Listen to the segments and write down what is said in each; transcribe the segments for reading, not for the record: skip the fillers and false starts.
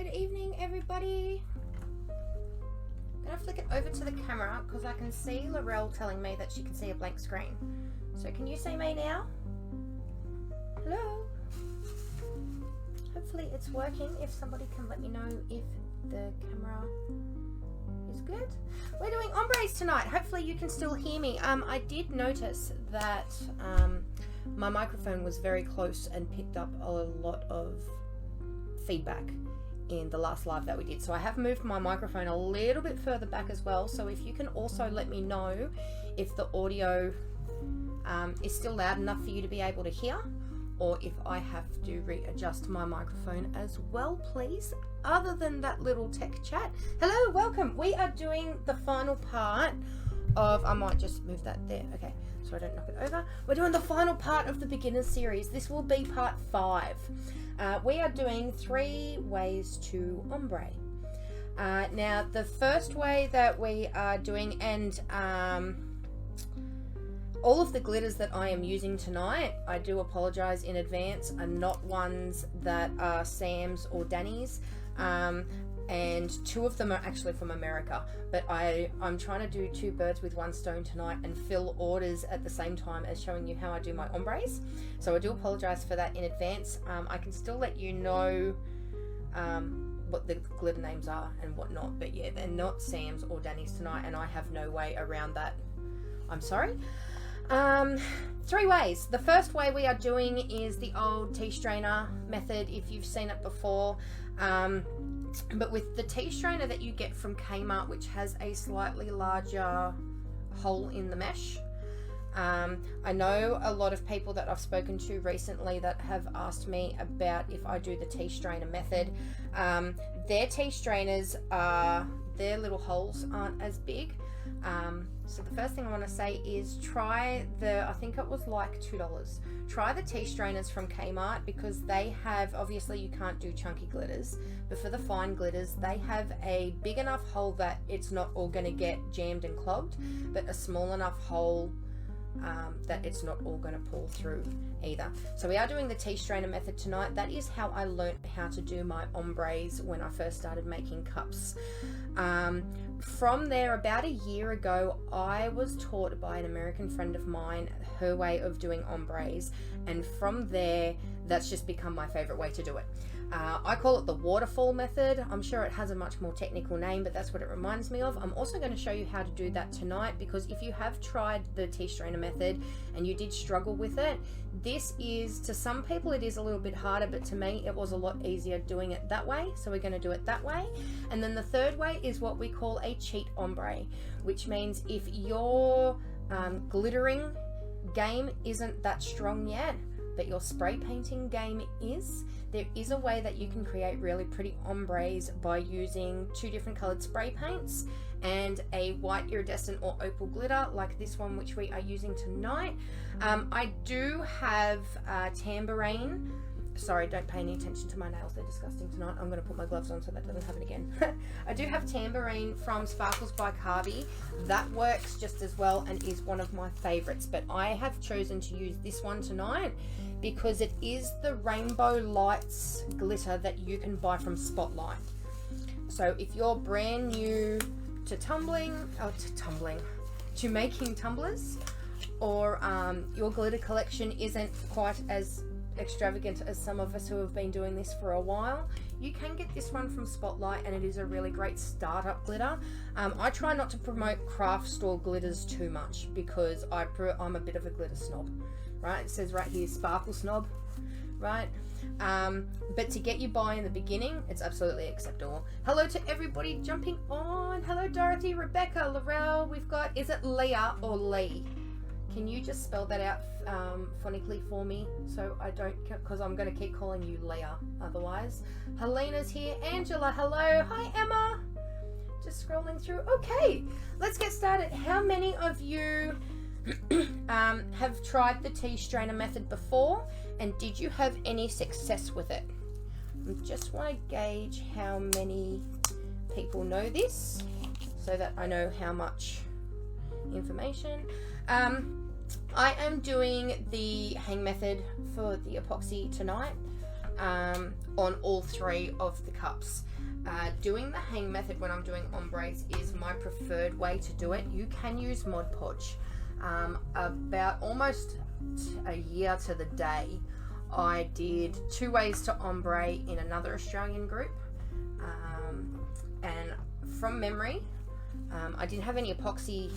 Good evening, everybody. I'm gonna flick it over to the camera because I can see Laurel telling me that she can see a blank screen. So can you see me now? Hello? Hopefully it's working. If somebody can let me know if the camera is good. We're doing ombres tonight. Hopefully you can still hear me. I did notice that my microphone was very close and picked up a lot of feedback in the last live that we did. So I have moved my microphone a little bit further back as well. So if you can also let me know if the audio is still loud enough for you to be able to hear, or if I have to readjust my microphone as well, please. Other than that little tech chat. Hello, welcome. We are doing the final part of, I might just move that there, okay, so I don't knock it over. We're doing the final part of the beginner series. This will be part 5. We are doing 3 ways to ombre. Now, the first way that we are doing, and all of the glitters that I am using tonight, I do apologize in advance, are not ones that are Sam's or Danny's. And 2 of them are actually from America, but I'm trying to do 2 birds with 1 stone tonight and fill orders at the same time as showing you how I do my ombres. So I do apologize for that in advance. I can still let you know what the glitter names are and whatnot, but yeah, they're not Sam's or Danny's tonight, and I have no way around that. I'm sorry. 3 ways. The first way we are doing is the old tea strainer method, if you've seen it before. But with the tea strainer that you get from Kmart, which has a slightly larger hole in the mesh. I know a lot of people that I've spoken to recently that have asked me about if I do the tea strainer method. Their tea strainers are, their little holes aren't as big. So the first thing I want to say is try the, I think it was like $2. Try the tea strainers from Kmart, because they have, obviously you can't do chunky glitters, but for the fine glitters, they have a big enough hole that it's not all going to get jammed and clogged, but a small enough hole that it's not all going to pull through either. So we are doing the tea strainer method tonight. That is how I learnt how to do my ombres when I first started making cups. From there, about a year ago, I was taught by an American friend of mine her way of doing ombres, and from there, that's just become my favorite way to do it. I call it the waterfall method. I'm sure it has a much more technical name, but that's what it reminds me of. I'm also going to show you how to do that tonight, because if you have tried the tea strainer method and you did struggle with it, this is, to some people it is a little bit harder, but to me it was a lot easier doing it that way. So we're going to do it that way. And then the third way is what we call a cheat ombre, which means if your glittering game isn't that strong yet, but your spray painting game is, there is a way that you can create really pretty ombres by using 2 different colored spray paints and a white iridescent or opal glitter like this one, which we are using tonight. I do have tambourine. Sorry, don't pay any attention to my nails, they're disgusting tonight. I'm going to put my gloves on so that doesn't happen again. I do have tambourine from Sparkles by Carby. That works just as well and is one of my favorites, but I have chosen to use this one tonight because it is the Rainbow Lights glitter that you can buy from Spotlight. So if you're brand new to to making tumblers, or your glitter collection isn't quite as extravagant as some of us who have been doing this for a while, you can get this one from Spotlight, and it is a really great startup glitter. I try not to promote craft store glitters too much because I'm a bit of a glitter snob, right? It says right here, sparkle snob, right? But to get you by in the beginning, it's absolutely acceptable. Hello to everybody jumping on. Hello Dorothy, Rebecca, Laurel. We've got, is it Leah or Lee? Can you just spell that out phonetically for me, so I don't, because I'm going to keep calling you Leah otherwise. Helena's here. Angela, hello. Hi, Emma. Just scrolling through. Okay, let's get started. How many of you have tried the tea strainer method before, and did you have any success with it? I just want to gauge how many people know this so that I know how much information. I am doing the hang method for the epoxy tonight on all 3 of the cups. Doing the hang method when I'm doing ombres is my preferred way to do it. You can use Mod Podge. About almost a year to the day, I did 2 ways to ombre in another Australian group, and from memory, I didn't have any epoxy,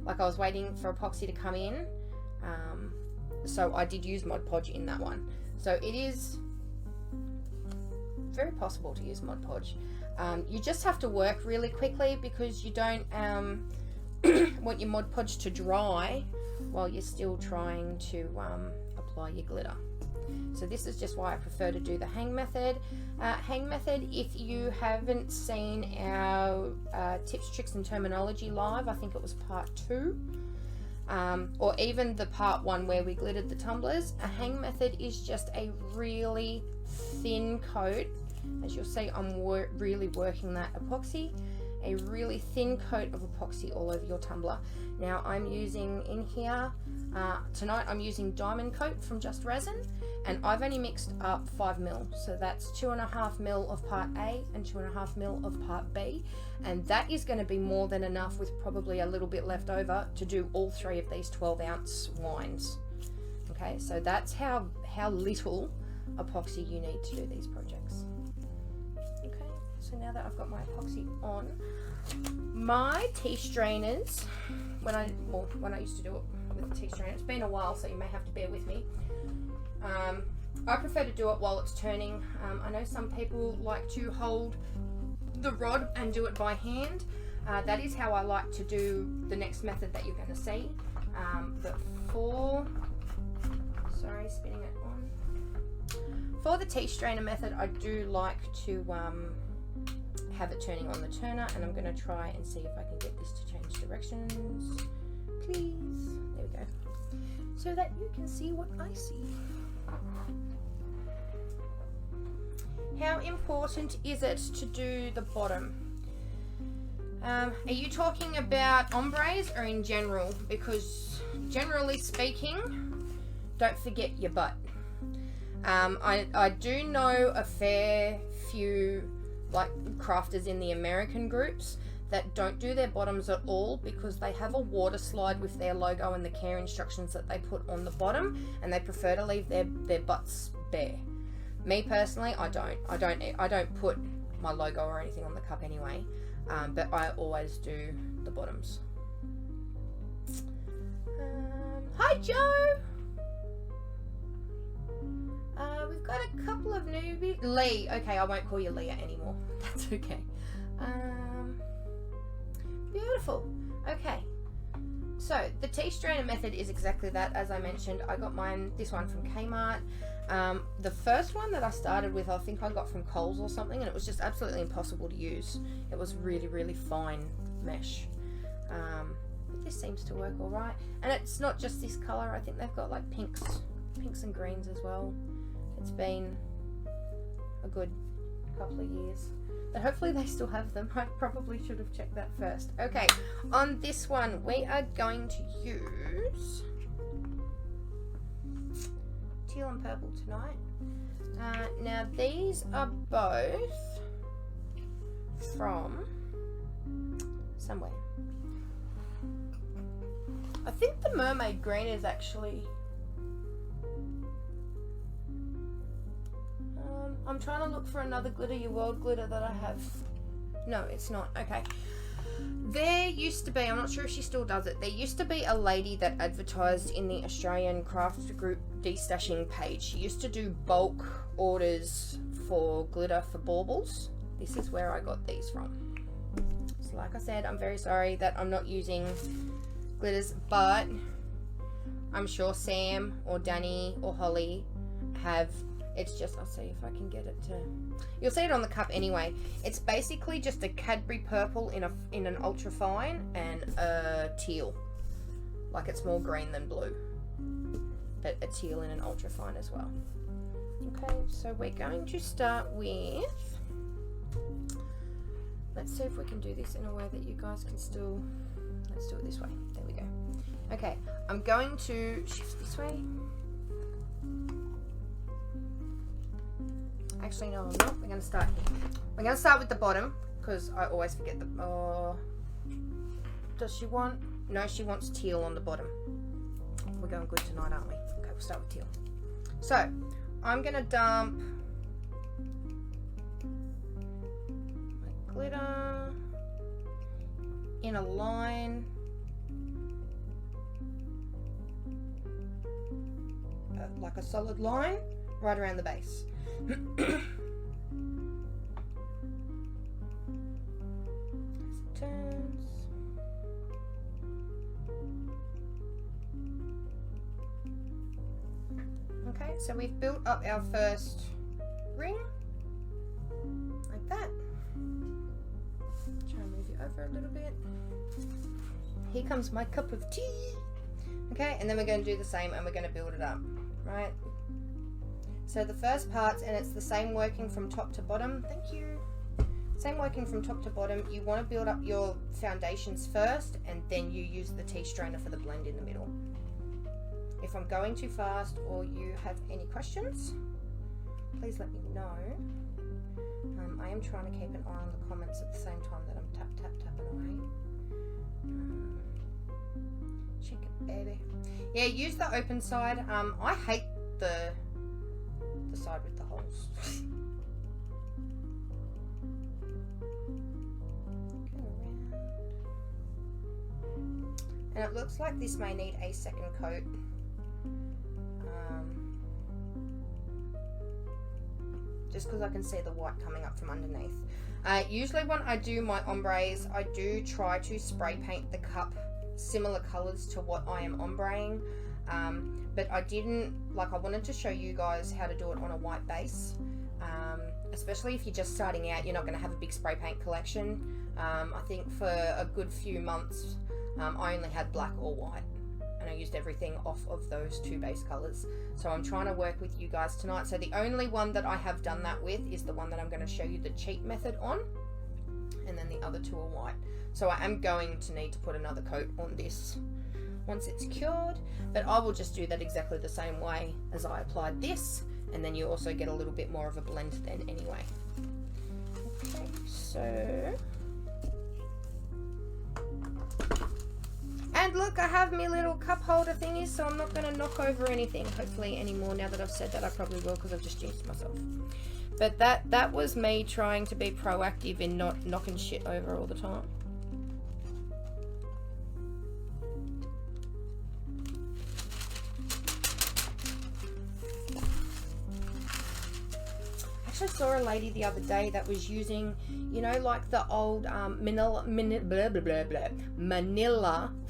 like I was waiting for epoxy to come in, so I did use Mod Podge in that one. So it is very possible to use Mod Podge. You just have to work really quickly because you don't want your Mod Podge to dry while you're still trying to apply your glitter. So this is just why I prefer to do the hang method. If you haven't seen our tips, tricks and terminology live, I think it was part 2, or even the part 1 where we glittered the tumblers, a hang method is just a really thin coat. As you'll see, I'm really working that epoxy, a really thin coat of epoxy all over your tumbler. Now I'm using in here, tonight I'm using Diamond Coat from Just Resin, and I've only mixed up 5 ml, so that's 2.5 ml of part A and 2.5 ml of part B, and that is going to be more than enough, with probably a little bit left over, to do all 3 of these 12-ounce wines. Okay, so that's how little epoxy you need to do these projects. Okay, so now that I've got my epoxy on, my tea strainers, when I used to do it with the tea strainer, it's been a while, so you may have to bear with me. I prefer to do it while it's turning. I know some people like to hold the rod and do it by hand. That is how I like to do the next method that you're going to see. But spinning it on. For the tea strainer method, I do like to have it turning on the turner, and I'm going to try and see if I can get this to change directions. Please. There we go. So that you can see what I see. How important is it to do the bottom? Are you talking about ombres or in general? Because generally speaking, don't forget your butt. I do know a fair few like crafters in the American groups that don't do their bottoms at all because they have a water slide with their logo and the care instructions that they put on the bottom, and they prefer to leave their butts bare. Me personally, I don't put my logo or anything on the cup anyway, but I always do the bottoms. Hi Joe! We've got a couple of newbies. Lee, okay, I won't call you Leah anymore. That's okay. Beautiful. Okay. So the tea strainer method is exactly that. As I mentioned, I got this one from Kmart. The first one that I started with, I think I got from Coles or something, and it was just absolutely impossible to use. It was really, really fine mesh. This seems to work all right. And it's not just this color. I think they've got like pinks and greens as well. It's been a good couple of years, but hopefully they still have them. I probably should have checked that first. Okay, on this one we are going to use teal and purple tonight. Now these are both from somewhere. I think the mermaid green is actually I'm trying to look for another Glitter Your World glitter that I have. No, it's not. Okay. There used to be, I'm not sure if she still does it, there used to be a lady that advertised in the Australian craft group destashing page. She used to do bulk orders for glitter for baubles. This is where I got these from. So like I said, I'm very sorry that I'm not using glitters, but I'm sure Sam or Danny or Holly have. It's just, I'll see if I can get it to, you'll see it on the cup anyway. It's basically just a Cadbury purple in an ultra fine and a teal. Like it's more green than blue. But a teal in an ultra fine as well. Okay, so we're going to start with, let's see if we can do this in a way that you guys can still, let's do it this way. There we go. Okay, I'm going to shift this way. Actually, no, I'm not. We're going to start here. We're going to start with the bottom because I always forget the... Oh, does she want... No, she wants teal on the bottom. We're going good tonight, aren't we? Okay, we'll start with teal. So, I'm going to dump my glitter in a line. Like a solid line right around the base. Turns. Okay, so we've built up our first ring like that. Try and move you over a little bit. Here comes my cup of tea. Okay, and then we're going to do the same and we're going to build it up, right? So the first parts, and it's the same working from top to bottom. Thank you. Same working from top to bottom. You want to build up your foundations first and then you use the tea strainer for the blend in the middle. If I'm going too fast or you have any questions, please let me know. I am trying to keep an eye on the comments at the same time that I'm tapping away. Check it, baby. Yeah, use the open side. I hate the side with the holes. And it looks like this may need a second coat. Just because I can see the white coming up from underneath. Usually when I do my ombres, I do try to spray paint the cup similar colors to what I am ombreing. But I didn't, like, I wanted to show you guys how to do it on a white base. Especially if you're just starting out, you're not going to have a big spray paint collection. I think for a good few months, I only had black or white. And I used everything off of those two base colors. So I'm trying to work with you guys tonight. So the only one that I have done that with is the one that I'm going to show you the cheat method on. And then the other two are white. So I am going to need to put another coat on this once it's cured. But I will just do that exactly the same way as I applied this. And then you also get a little bit more of a blend then anyway. Okay, so... And look, I have my little cup holder thingies, so I'm not going to knock over anything, hopefully anymore. Now that I've said that, I probably will because I've just jinxed myself. But that was me trying to be proactive in not knocking shit over all the time. I actually saw a lady the other day that was using, you know, like the old manila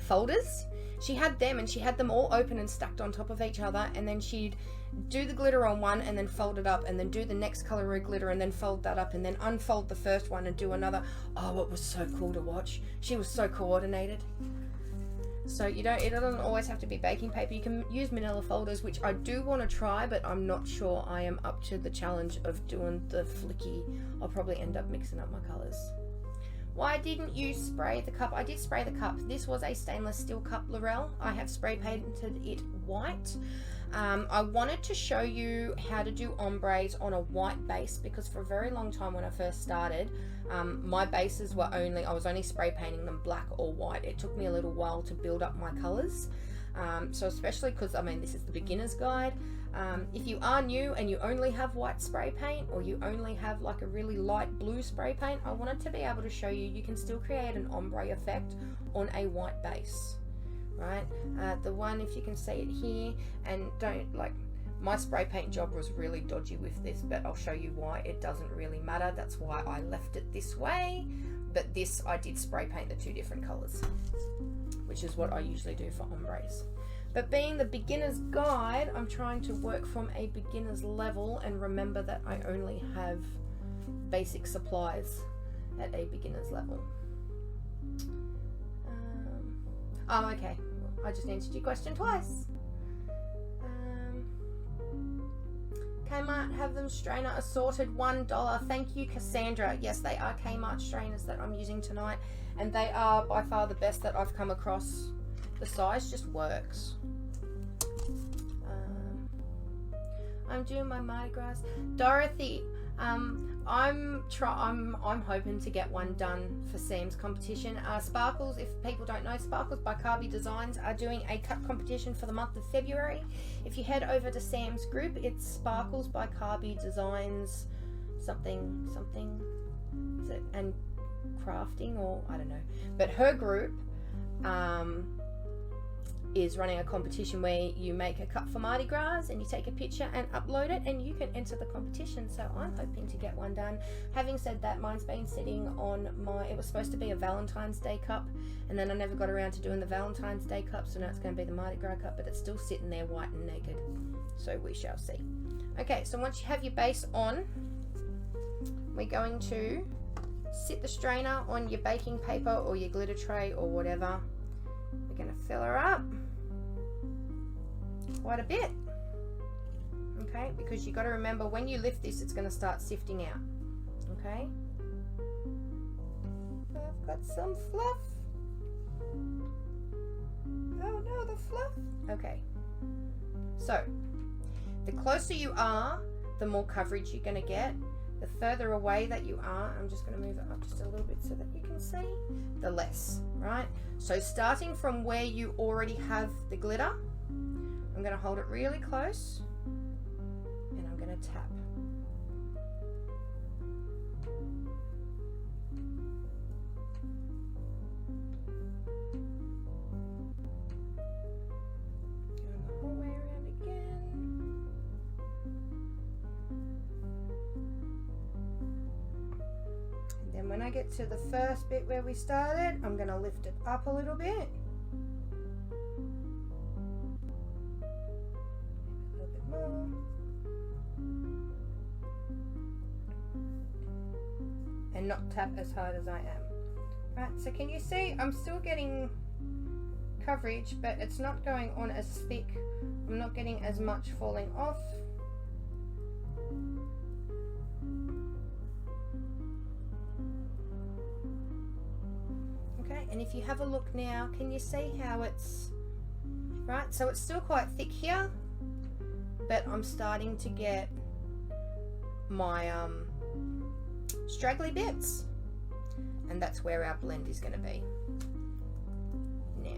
folders. She had them and she had them all open and stacked on top of each other, and then she'd do the glitter on one and then fold it up and then do the next color of glitter and then fold that up and then unfold the first one and do another. Oh, it was so cool to watch. She was so coordinated. So it doesn't always have to be baking paper. You can use manila folders, which I do want to try, but I'm not sure I am up to the challenge of doing the flicky. I'll probably end up mixing up my colors. Why didn't you spray the cup? I did spray the cup. This was a stainless steel cup, Laurel. I have spray painted it white. I wanted to show you how to do ombres on a white base because for a very long time when I first started, my bases were I was only spray painting them black or white. It took me a little while to build up my colors. So especially because, I mean, this is the beginner's guide. If you are new and you only have white spray paint or you only have like a really light blue spray paint, I wanted to be able to show you can still create an ombre effect on a white base. Right, the one, if you can see it here, and don't, like, my spray paint job was really dodgy with this, but I'll show you why it doesn't really matter. That's why I left it this way, but this I did spray paint the two different colors, which is what I usually do for ombres. But being the beginner's guide, I'm trying to work from a beginner's level and remember that I only have basic supplies at a beginner's level. Oh, okay. I just answered your question twice. Kmart have them strainer assorted $1. Thank you, Cassandra. Yes, they are Kmart strainers that I'm using tonight, and they are by far the best that I've come across. The size just works. I'm doing my Mardi Gras. Dorothy, I'm hoping to get one done for Sam's competition. Sparkles, if people don't know, Sparkles by Carby Designs are doing a cut competition for the month of February. If you head over to Sam's group, it's Sparkles by Carby Designs something is it, and crafting, or I don't know, but her group is running a competition where you make a cut for Mardi Gras and you take a picture and upload it and you can enter the competition. So I'm hoping to get one done. Having said that, mine's been sitting on it was supposed to be a Valentine's Day cup, and then I never got around to doing the Valentine's Day cup, so now it's going to be the Mardi Gras cup, but it's still sitting there white and naked, so we shall see. Okay, so once you have your base on, we're going to sit the strainer on your baking paper or your glitter tray or whatever. We're going to fill her up quite a bit, okay, because you got to remember when you lift this, it's going to start sifting out. Okay, I've got some fluff. Oh no, the fluff. Okay, so the closer you are, the more coverage you're going to get. The further away that you are, I'm just going to move it up just a little bit so that you can see, the less, right? So starting from where you already have the glitter, I'm going to hold it really close and I'm going to tap. Going the whole way around again. And then when I get to the first bit where we started, I'm going to lift it up a little bit. And not tap as hard as I am. Right, so can you see I'm still getting coverage, but it's not going on as thick. I'm not getting as much falling off. Okay, and if you have a look now, can you see how it's right? So it's still quite thick here, but I'm starting to get my straggly bits, and that's where our blend is going to be. Now,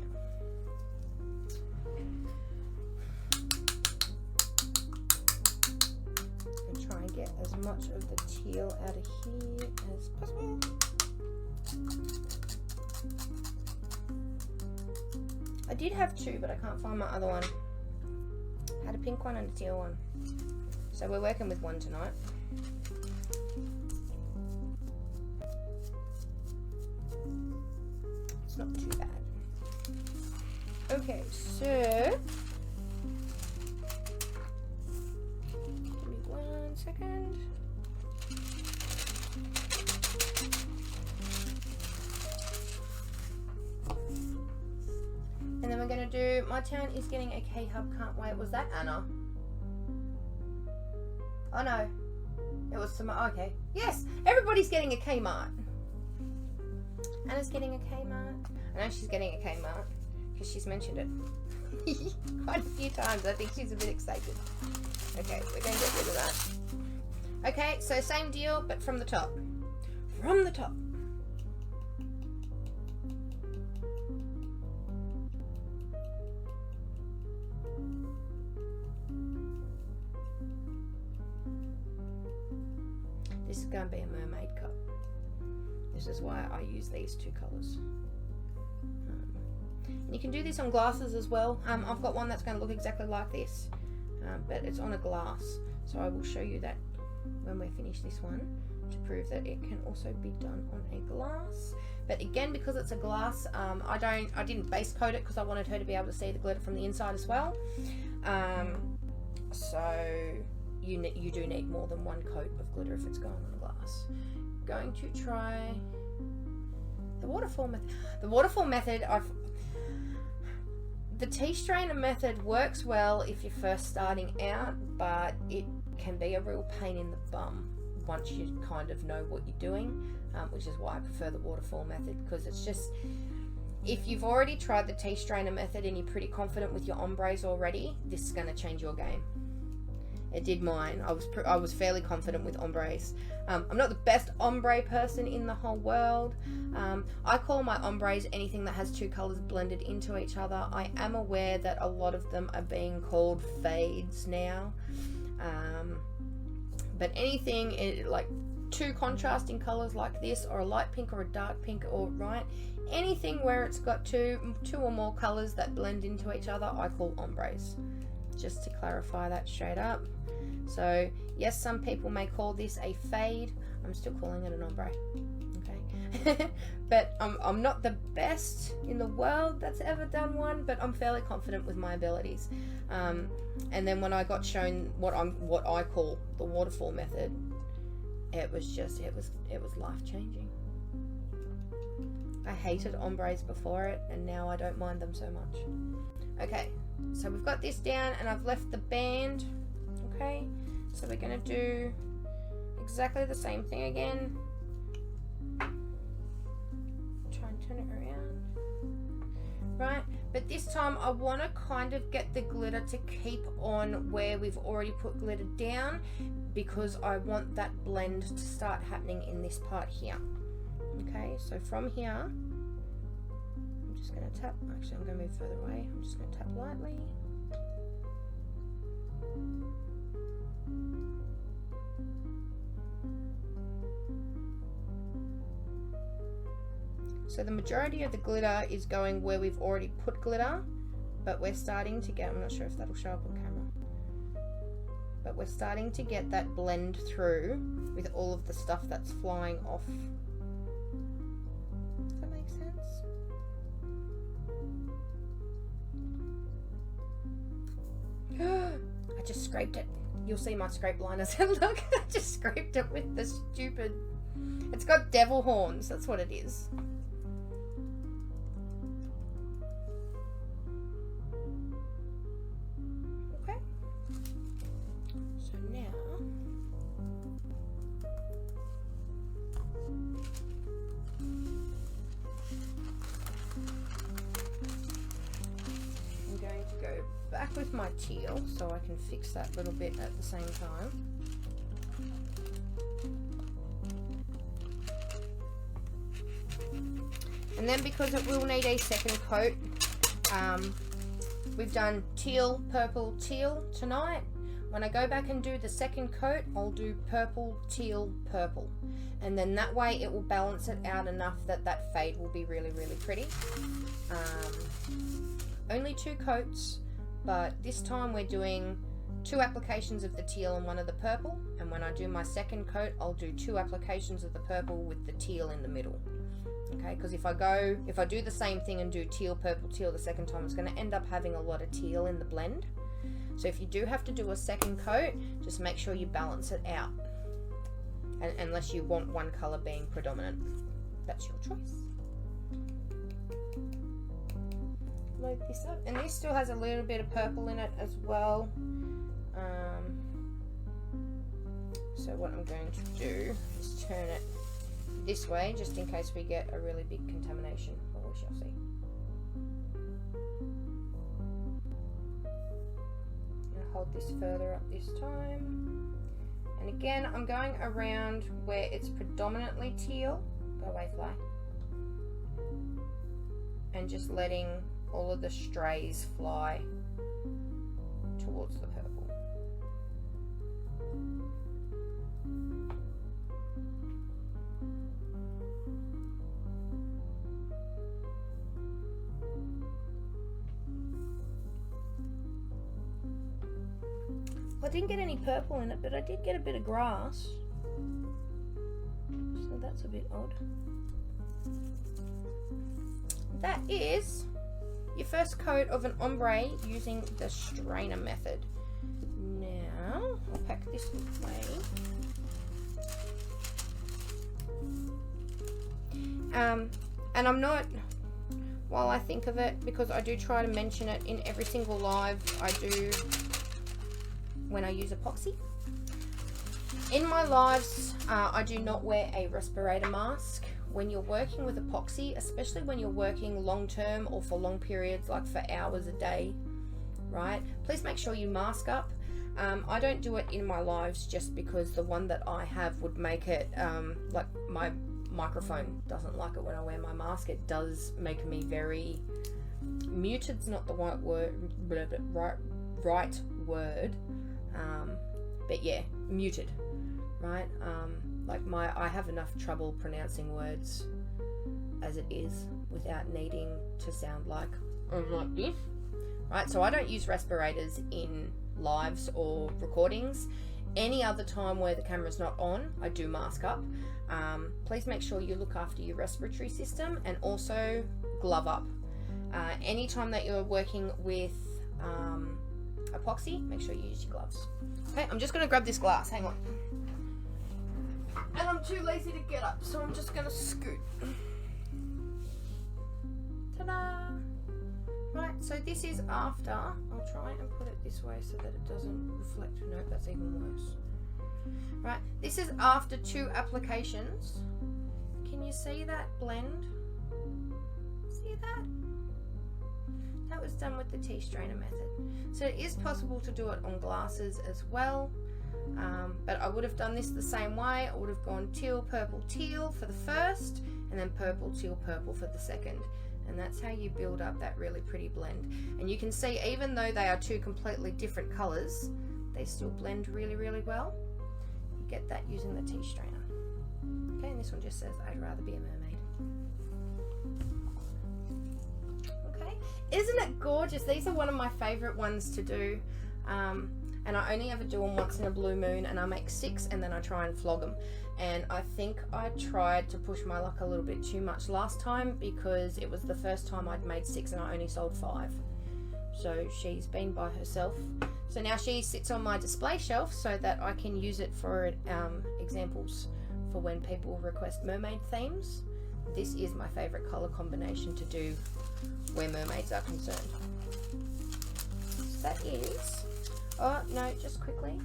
and try and get as much of the teal out of here as possible. I did have two, but I can't find my other one. I had a pink one and a teal one, so we're working with one tonight. It's not too bad. Okay, so give me 1 second. And then we're going to do, my town is getting a K-Hub, can't wait. Was that Anna? Oh no, it was some, okay. Yes, everybody's getting a Kmart. Anna's getting a Kmart. I know she's getting a Kmart because she's mentioned it quite a few times. I think she's a bit excited. Okay, we're going to get rid of that. Okay, so same deal, but from the top. From the top. This is going to be a mermaid cup. This is why I use these two colours. And you can do this on glasses as well. I've got one that's going to look exactly like this, but it's on a glass. So I will show you that when we finish this one to prove that it can also be done on a glass. But again, because it's a glass, I didn't base coat it because I wanted her to be able to see the glitter from the inside as well. So you do need more than one coat of glitter if it's going on a glass. Going to try the waterfall method. The waterfall method, the tea strainer method works well if you're first starting out, but it can be a real pain in the bum once you kind of know what you're doing, which is why I prefer the waterfall method, because it's just, if you've already tried the tea strainer method and you're pretty confident with your ombres already, this is going to change your game. It did mine. I was fairly confident with ombres. I'm not the best ombre person in the whole world. I call my ombres anything that has two colors blended into each other. I am aware that a lot of them are being called fades now. But anything like two contrasting colors like this, or a light pink or a dark pink, or right, anything where it's got two or more colors that blend into each other, I call ombres. Just to clarify that straight up. So yes, some people may call this a fade. I'm still calling it an ombre. Okay. But I'm not the best in the world that's ever done one, but I'm fairly confident with my abilities. And then when I got shown what I call the waterfall method, it was life-changing. I hated ombres before it, and now I don't mind them so much. Okay, so we've got this down, and I've left the band. Okay, so we're going to do exactly the same thing again. Try and turn it around. Right, but this time I want to kind of get the glitter to keep on where we've already put glitter down, because I want that blend to start happening in this part here. Okay, so from here, I'm just going to tap. Actually, I'm going to move further away. I'm just going to tap lightly. So the majority of the glitter is going where we've already put glitter, but we're starting to get, I'm not sure if that'll show up on camera, but we're starting to get that blend through with all of the stuff that's flying off. Does that make sense? I just scraped it. You'll see my scrape liners. Look, I just scraped it with the stupid, it's got devil horns, that's what it is. Back with my teal so I can fix that little bit at the same time. And then, because it will need a second coat, we've done teal, purple, teal tonight. When I go back and do the second coat, I'll do purple, teal, purple. And then that way it will balance it out enough that that fade will be really, really pretty. Only 2 coats. But this time we're doing 2 applications of the teal and 1 of the purple, and when I do my second coat I'll do 2 applications of the purple with the teal in the middle. Okay, because if I do the same thing and do teal, purple, teal the second time, it's going to end up having a lot of teal in the blend. So if you do have to do a second coat, just make sure you balance it out, and unless you want one color being predominant, that's your choice. Load this up, and this still has a little bit of purple in it as well. So what I'm going to do is turn it this way, just in case we get a really big contamination, but we shall see. And hold this further up this time, and again I'm going around where it's predominantly teal. Go away, fly. And just letting all of the strays fly towards the purple. I didn't get any purple in it, but I did get a bit of grass, so that's a bit odd. That is your first coat of an ombre using the strainer method. Now, I'll pack this away. And I'm not, while I think of it, because I do try to mention it in every single live I do when I use epoxy. In my lives, I do not wear a respirator mask. When you're working with epoxy, especially when you're working long term or for long periods, like for hours a day, right? Please make sure you mask up. I don't do it in my lives just because the one that I have would make it, like my microphone doesn't like it when I wear my mask. It does make me very, muted's not the right word, right word, but yeah, muted, right? Like I have enough trouble pronouncing words as it is without needing to sound like this, right? So I don't use respirators in lives or recordings. Any other time where the camera's not on, I do mask up. Please make sure you look after your respiratory system, and also glove up. Anytime that you're working with epoxy, make sure you use your gloves. Okay, I'm just going to grab this glass, hang on. And I'm too lazy to get up, so I'm just going to scoot. Ta-da! Right, so this is after, I'll try and put it this way so that it doesn't reflect. No, that's even worse. Right, this is after 2 applications. Can you see that blend? See that? That was done with the tea strainer method. So it is possible to do it on glasses as well, but I would have done this the same way. I would have gone teal, purple, teal for the first, and then purple, teal, purple for the second. And that's how you build up that really pretty blend. And you can see, even though they are 2 completely different colors, they still blend really, really well. You get that using the tea strainer. Okay, and this one just says, I'd rather be a mermaid. Okay, isn't it gorgeous? These are one of my favorite ones to do. And I only ever do them once in a blue moon, and I make 6 and then I try and flog them. And I think I tried to push my luck a little bit too much last time, because it was the first time I'd made 6 and I only sold 5. So she's been by herself. So now she sits on my display shelf so that I can use it for examples for when people request mermaid themes. This is my favorite color combination to do where mermaids are concerned. So that is, oh no, just quickly.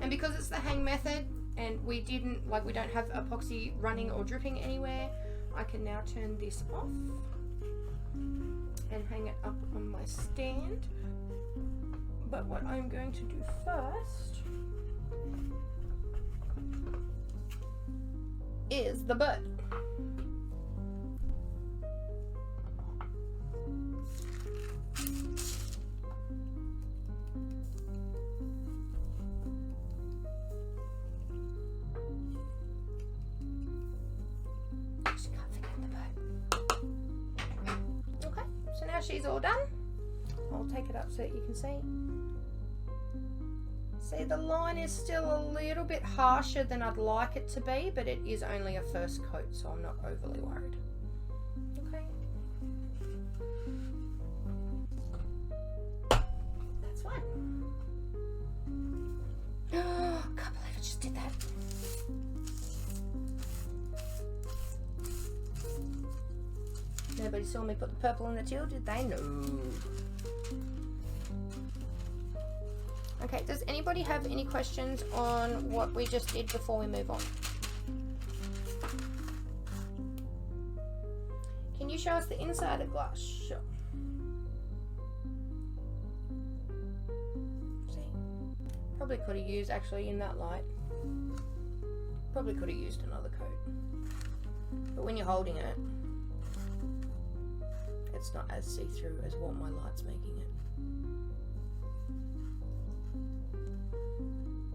And because it's the hang method, and we don't have epoxy running or dripping anywhere, I can now turn this off and hang it up on my stand. But what I'm going to do first is the bird. She's all done. I'll take it up so that you can see. See, the line is still a little bit harsher than I'd like it to be, but it is only a first coat, so I'm not overly worried. Okay. That's fine. Oh, can't believe I just did that. Nobody saw me put the purple in the teal, did they? No. Okay, does anybody have any questions on what we just did before we move on? Can you show us the inside of the glass? Sure. See? Probably could have used, actually, in that light, probably could have used another coat. But when you're holding it, it's not as see-through as what my light's making it.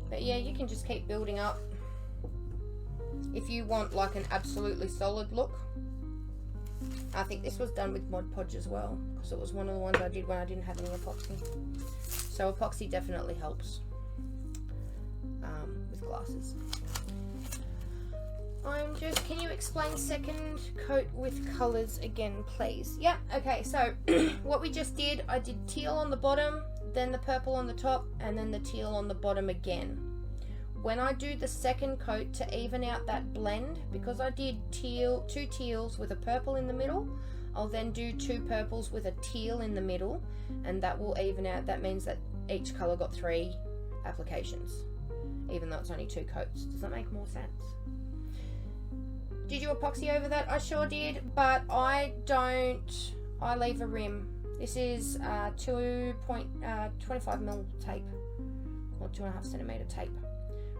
But yeah, you can just keep building up. If you want like an absolutely solid look, I think this was done with Mod Podge as well, because it was one of the ones I did when I didn't have any epoxy. So epoxy definitely helps with glasses. Can you explain second coat with colors again, please? Yeah, okay, so what we just did, I did teal on the bottom, then the purple on the top, and then the teal on the bottom again. When I do the second coat to even out that blend, because I did 2 teals with a purple in the middle, I'll then do 2 purples with a teal in the middle, and that will even out. That means that each color got 3 applications, even though it's only 2 coats. Does that make more sense? Did you epoxy over that? I sure did, but I leave a rim. This is 25mm tape. or 2.5 centimeter tape.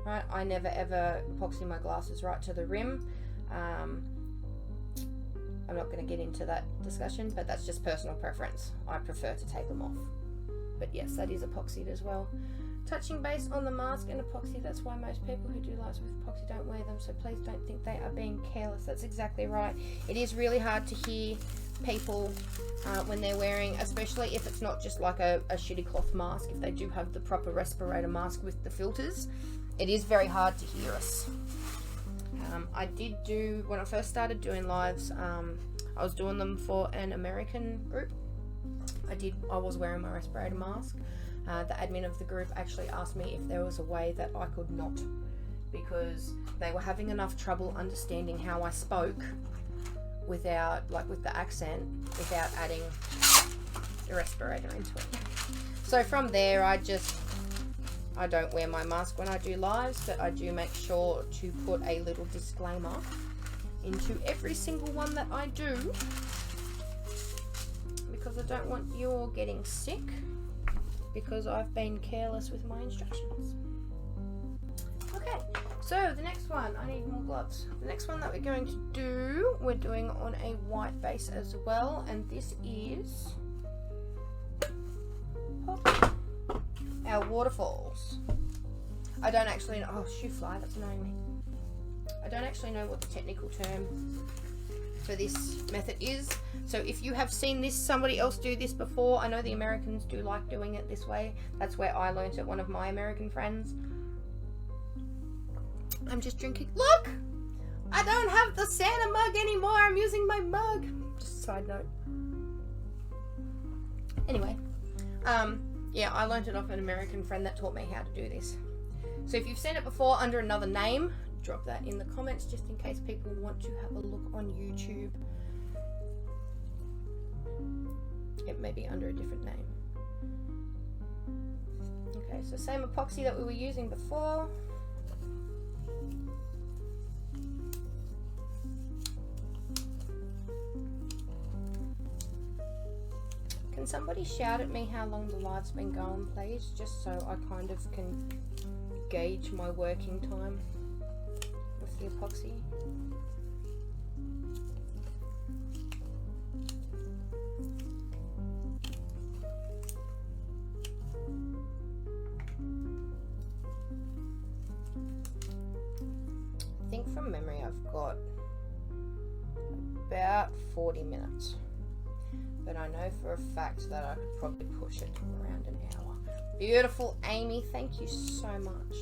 Right, I never ever epoxy my glasses right to the rim. I'm not going to get into that discussion, but that's just personal preference. I prefer to take them off. But yes, that is epoxied as well. Touching base on the mask and epoxy, that's why most people who do lives with epoxy don't wear them, so please don't think they are being careless. That's exactly right. It is really hard to hear people when they're wearing, especially if it's not just like a shitty cloth mask, if they do have the proper respirator mask with the filters, it is very hard to hear us. I did do, when I first started doing lives, I was doing them for an American group. I was wearing my respirator mask. The admin of the group actually asked me if there was a way that I could not, because they were having enough trouble understanding how I spoke without, like with the accent, without adding the respirator into it. So from there, I don't wear my mask when I do lives, but I do make sure to put a little disclaimer into every single one that I do, because I don't want you all getting sick because I've been careless with my instructions. Okay, so the next one, I need more gloves. The next one that we're going to do, we're doing on a white base as well, and this is our waterfalls. I don't actually know, oh, shoe fly, that's annoying me. I don't actually know what the technical term for this method is. So if you have seen this, somebody else do this before, I know the Americans do like doing it this way. That's where I learned it, one of my American friends. I'm just drinking, look! I don't have the Santa mug anymore, I'm using my mug. Just a side note. Anyway, yeah, I learned it off an American friend that taught me how to do this. So if you've seen it before under another name, drop that in the comments just in case people want to have a look on YouTube. It may be under a different name. Okay, so same epoxy that we were using before. Can somebody shout at me how long the live's been going, please? Just so I kind of can gauge my working time with the epoxy. I think from memory I've got about 40 minutes. But I know for a fact that I could probably push it to around an hour. Beautiful, Amy. Thank you so much.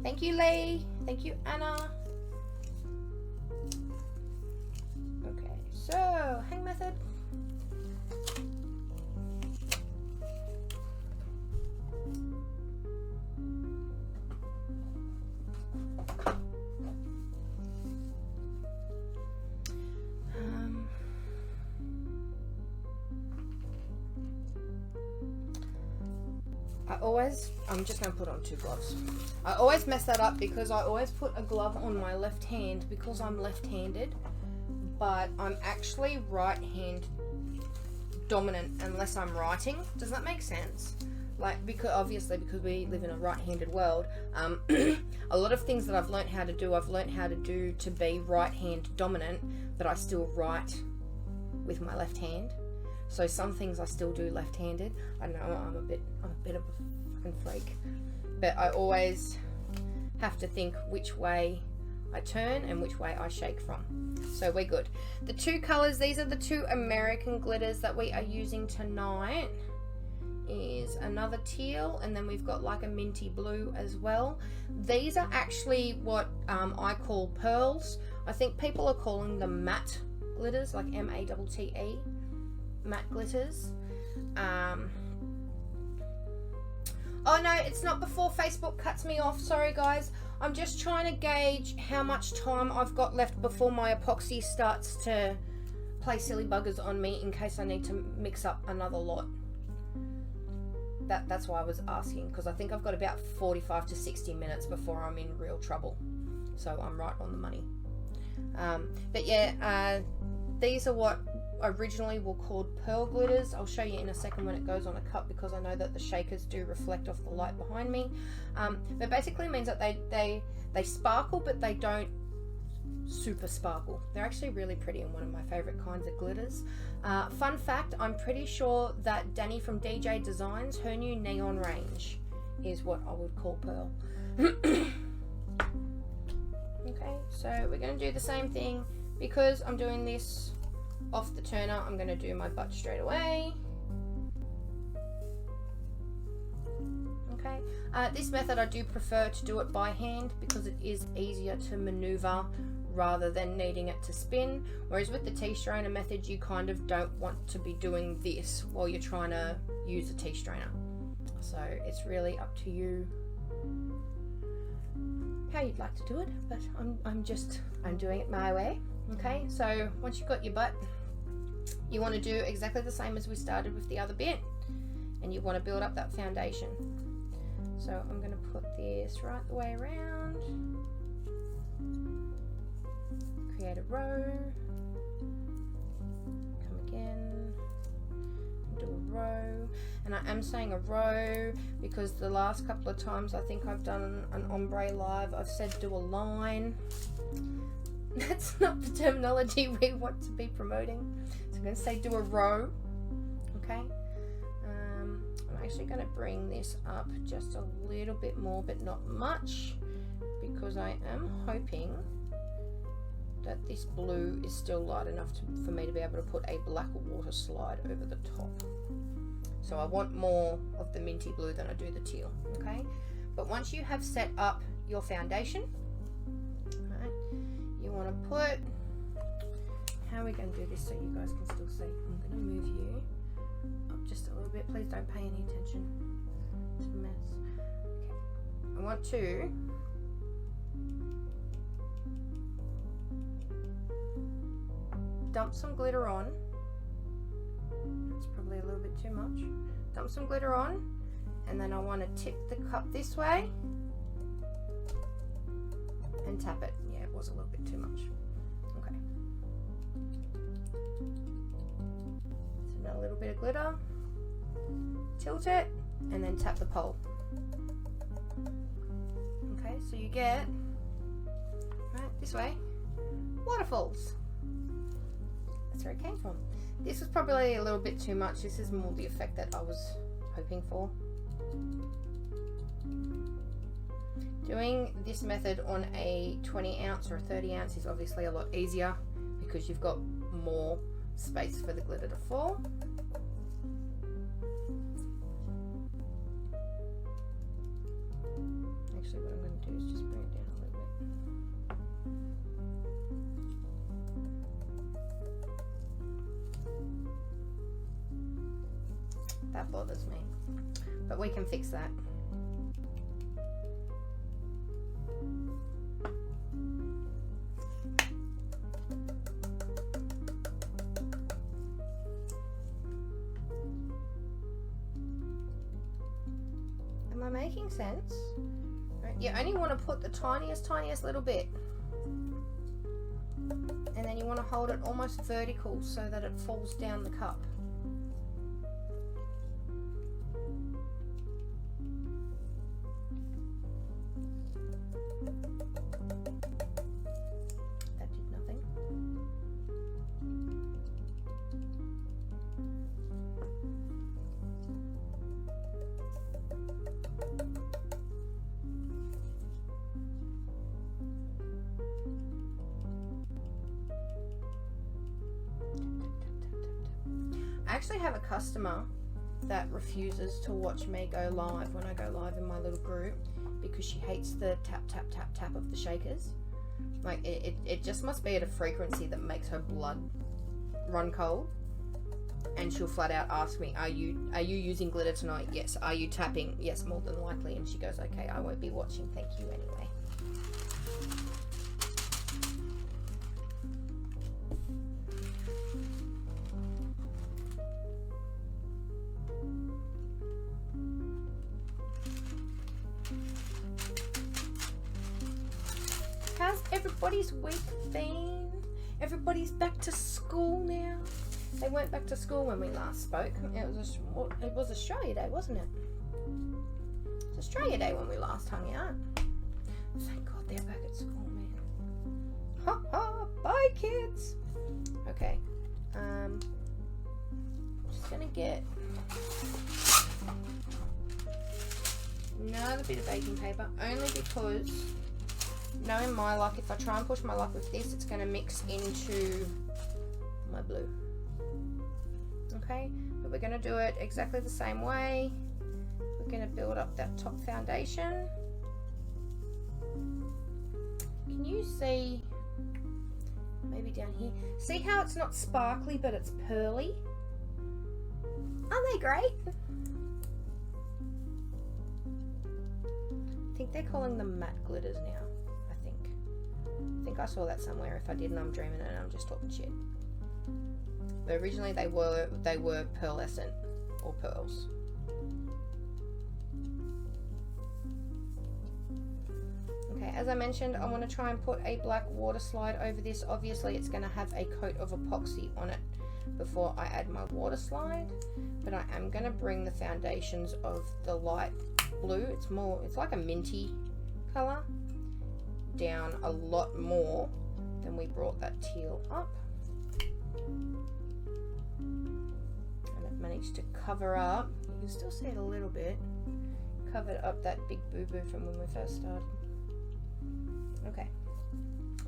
Thank you, Lee. Thank you, Anna. Okay, so hang method. I'm just going to put on 2 gloves. I always mess that up because I always put a glove on my left hand because I'm left-handed, but I'm actually right-hand dominant unless I'm writing. Does that make sense? Like, because obviously because we live in a right-handed world, a lot of things that I've learned how to do, to be right-hand dominant, but I still write with my left hand. So some things I still do left-handed. I know I'm a bit of a fucking freak, but I always have to think which way I turn and which way I shake from. So we're good. The 2 colors, these are the 2 American glitters that we are using tonight. Is another teal, and then we've got like a minty blue as well. These are actually what I call pearls. I think people are calling them matte glitters, like M-A-T-T-E, matte glitters. Oh no, it's not before Facebook cuts me off. Sorry guys. I'm just trying to gauge how much time I've got left before my epoxy starts to play silly buggers on me in case I need to mix up another lot. That's why I was asking, because I think I've got about 45 to 60 minutes before I'm in real trouble. So I'm right on the money. But yeah, these are what originally were called pearl glitters. I'll show you in a second when it goes on a cup, because I know that the shakers do reflect off the light behind me. But basically means that they sparkle, but they don't super sparkle. They're actually really pretty and one of my favorite kinds of glitters. Fun fact, I'm pretty sure that Danny from DJ Designs, her new neon range is what I would call pearl. Okay, so we're going to do the same thing. Because I'm doing this off the turner, I'm going to do my butt straight away. Okay, this method I do prefer to do it by hand because it is easier to maneuver rather than needing it to spin. Whereas with the T-strainer method, you kind of don't want to be doing this while you're trying to use a T-strainer. So it's really up to you how you'd like to do it, but I'm doing it my way. Okay, so once you've got your butt, you want to do exactly the same as we started with the other bit, and you want to build up that foundation. So I'm going to put this right the way around, create a row, come again, do a row. And I am saying a row because the last couple of times I think I've done an ombre live, I've said do a line. That's not the terminology we want to be promoting. So I'm going to say do a row. Okay. I'm actually going to bring this up just a little bit more, but not much, because I am hoping that this blue is still light enough for me to be able to put a black water slide over the top. So I want more of the minty blue than I do the teal. Okay. But once you have set up your foundation, you want to put, how are we going to do this so you guys can still see? I'm going to move you up just a little bit. Please don't pay any attention to the mess. Okay. I want to dump some glitter on. That's probably a little bit too much. Dump some glitter on, and then I want to tip the cup this way and tap it. Yeah, it was a little bit too much. Okay. So now a little bit of glitter, tilt it, and then tap the pole. Okay, so you get, right, this way, waterfalls. That's where it came from. This was probably a little bit too much. This is more the effect that I was hoping for. Doing this method on a 20 ounce or a 30 ounce is obviously a lot easier because you've got more space for the glitter to fall. Actually, what I'm going to do is just bring it down a little bit. That bothers me, but we can fix that. Am I making sense? Right, you only want to put the tiniest little bit, and then you want to hold it almost vertical so that it falls down the cup. That did nothing. I actually have a customer that refuses to watch me go live when I go live in my little group because she hates the tap tap tap tap of the shakers. Like it just must be at a frequency that makes her blood run cold, and she'll flat out ask me, are you using glitter tonight? Yes. Are you tapping? Yes, more than likely. And she goes, okay, I won't be watching, thank you anyway. How's everybody's week been? Everybody's back to school now. They went back to school when we last spoke. It was Australia Day, wasn't it? It's Australia Day when we last hung out. Thank God they're back at school, man. Ha ha! Bye, kids. Okay. Just gonna get another bit of baking paper, only because knowing my luck, if I try and push my luck with this, it's gonna mix into my blue. Okay, but we're gonna do it exactly the same way. We're gonna build up that top foundation. Can you see, maybe down here, see how it's not sparkly but it's pearly? Aren't they great? I think they're calling them matte glitters now. I think I saw that somewhere. If I didn't, I'm dreaming it and I'm just talking shit. But originally they were pearlescent or pearls. Okay, as I mentioned, I want to try and put a black water slide over this. Obviously it's going to have a coat of epoxy on it before I add my water slide, but I am going to bring the foundations of the light blue, it's like a minty color, down a lot more than we brought that teal up. And I've managed to cover up, you can still see it a little bit, covered up that big boo-boo from when we first started. Okay,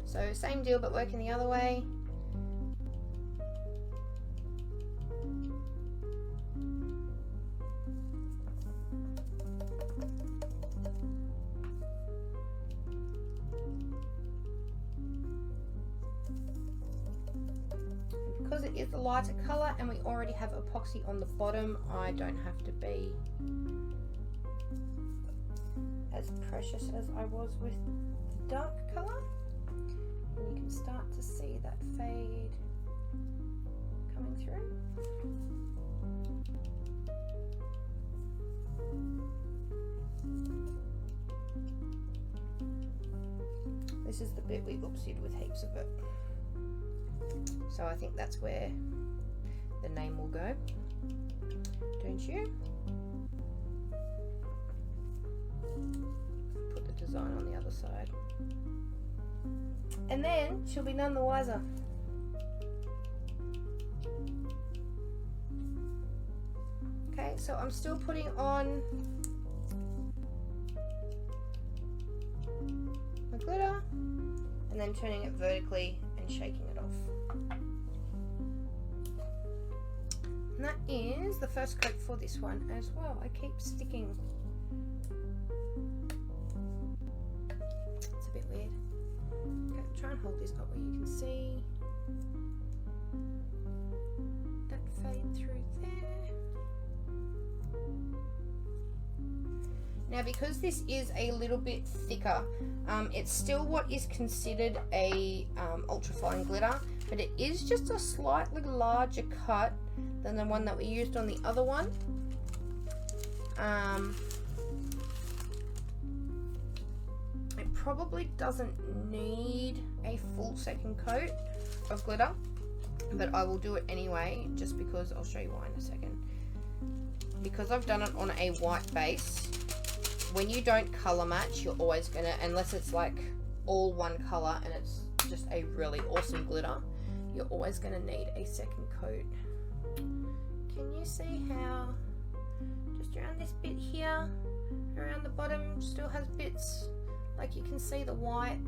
so same deal but working the other way. Because it is the lighter color and we already have epoxy on the bottom, I don't have to be as precious as I was with the dark color. And you can start to see that fade coming through. This is the bit we oopsied with heaps of it. So I think that's where the name will go, don't you? Put the design on the other side. And then she'll be none the wiser. Okay, so I'm still putting on my glitter and then turning it vertically and shaking it off. And that is the first coat for this one as well. I keep sticking. It's a bit weird. Okay, try and hold this up where you can see that fade through there. Now because this is a little bit thicker, it's still what is considered a ultrafine glitter, but it is just a slightly larger cut than the one that we used on the other one. It probably doesn't need a full second coat of glitter, but I will do it anyway, just because I'll show you why in a second. Because I've done it on a white base, when you don't color match, you're always gonna, unless it's like all one color and it's just a really awesome glitter, you're always gonna need a second coat. Can you see how just around this bit here, around the bottom, still has bits, like you can see the white,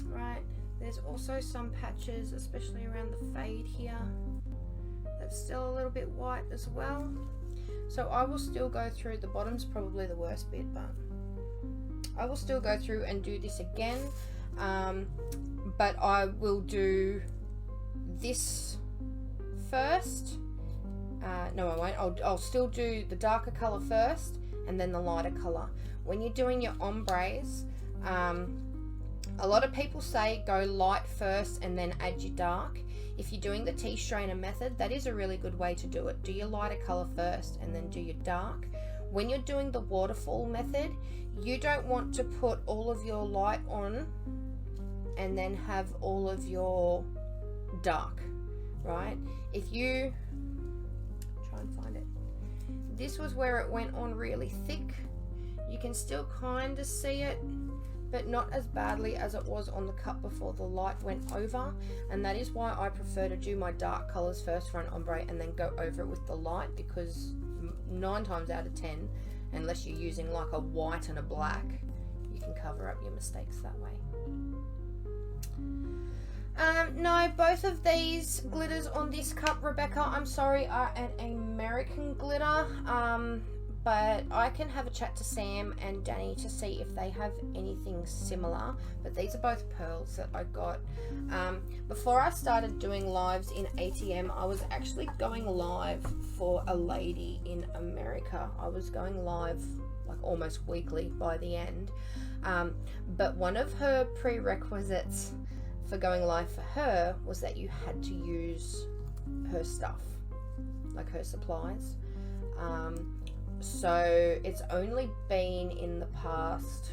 right? There's also some patches, especially around the fade here, that's still a little bit white as well. So I will still go through, the bottom's probably the worst bit, but I will still go through and do this again, but I will do this first. No, I won't. I'll still do the darker color first and then the lighter color. When you're doing your ombres, a lot of people say go light first and then add your dark. If you're doing the T-strainer method, that is a really good way to do it. Do your lighter color first and then do your dark. When you're doing the waterfall method, you don't want to put all of your light on and then have all of your dark. right? If you try and find it, this was where it went on really thick. You can still kind of see it, but not as badly as it was on the cup before the light went over. And that is why I prefer to do my dark colors first for an ombre and then go over it with the light, because 9 times out of 10, unless you're using like a white and a black, you can cover up your mistakes that way. No, both of these glitters on this cup, Rebecca, I'm sorry, are an American glitter. But I can have a chat to Sam and Danny to see if they have anything similar. But these are both pearls that I got. Before I started doing lives in ATM, I was actually going live for a lady in America. I was going live like almost weekly by the end. But one of her prerequisites for going live for her was that you had to use her stuff, like her supplies. So it's only been in the past